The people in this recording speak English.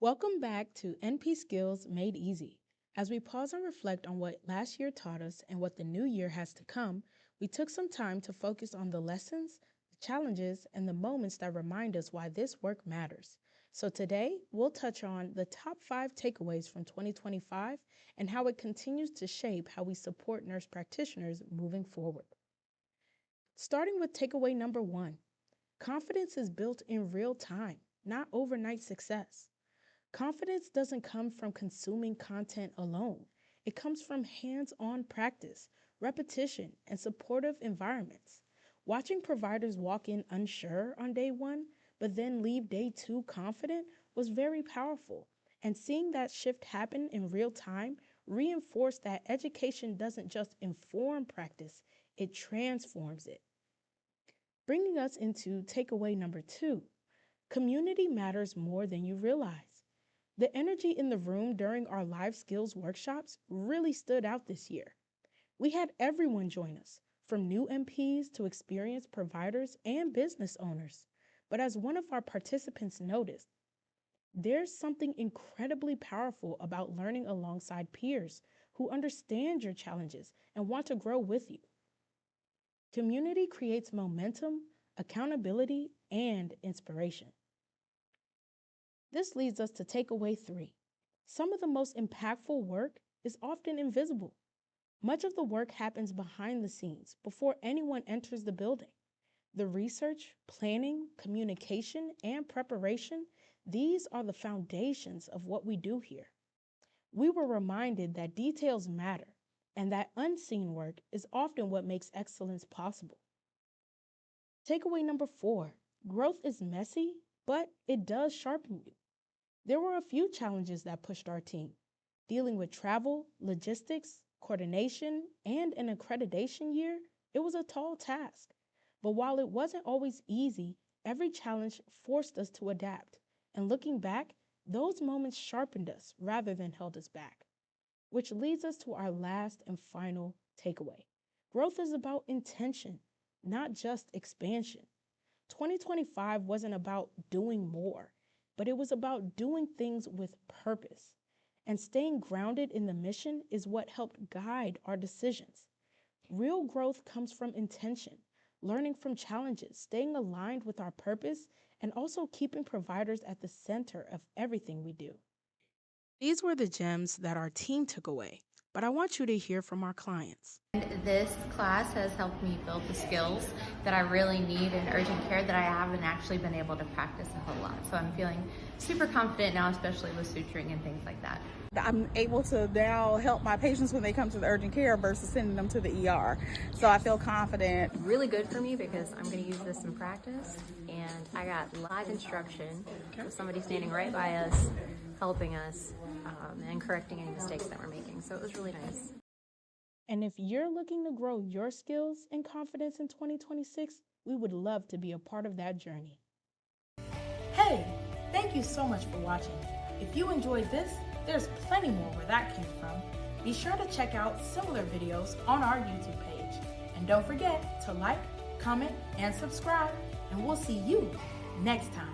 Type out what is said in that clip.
Welcome back to NP Skills Made Easy. As we pause and reflect on what last year taught us and what the new year has to come, we took some time to focus on the lessons, the challenges, and the moments that remind us why this work matters. So today, we'll touch on the top 5 takeaways from 2025 and how it continues to shape how we support nurse practitioners moving forward. Starting with takeaway number 1, confidence is built in real time, not overnight success. Confidence doesn't come from consuming content alone. It comes from hands-on practice, repetition, and supportive environments. Watching providers walk in unsure on day 1, but then leave day 2 confident was very powerful. And seeing that shift happen in real time reinforced that education doesn't just inform practice, it transforms it. Bringing us into takeaway number 2, community matters more than you realize. The energy in the room during our live skills workshops really stood out this year. We had everyone join us, from new MPs to experienced providers and business owners. But as one of our participants noticed, there's something incredibly powerful about learning alongside peers who understand your challenges and want to grow with you. Community creates momentum, accountability, and inspiration. This leads us to takeaway 3. Some of the most impactful work is often invisible. Much of the work happens behind the scenes before anyone enters the building. The research, planning, communication, and preparation, these are the foundations of what we do here. We were reminded that details matter and that unseen work is often what makes excellence possible. Takeaway number 4, growth is messy, but it does sharpen you. There were a few challenges that pushed our team. Dealing with travel, logistics, coordination, and an accreditation year, it was a tall task. But while it wasn't always easy, every challenge forced us to adapt. And looking back, those moments sharpened us rather than held us back. Which leads us to our last and final takeaway. Growth is about intention, not just expansion. 2025 wasn't about doing more, but it was about doing things with purpose. And staying grounded in the mission is what helped guide our decisions. Real growth comes from intention, learning from challenges, staying aligned with our purpose, and also keeping providers at the center of everything we do. These were the gems that our team took away, but I want you to hear from our clients. This class has helped me build the skills that I really need in urgent care that I haven't actually been able to practice a whole lot. So I'm feeling super confident now, especially with suturing and things like that. I'm able to now help my patients when they come to the urgent care versus sending them to the ER. So I feel confident. Really good for me because I'm going to use this in practice, and I got live instruction with somebody standing right by us, helping us and correcting any mistakes that we're making. So it was really nice. And if you're looking to grow your skills and confidence in 2026, we would love to be a part of that journey. Hey, thank you so much for watching. If you enjoyed this, there's plenty more where that came from. Be sure to check out similar videos on our YouTube page. And don't forget to like, comment, and subscribe, and we'll see you next time.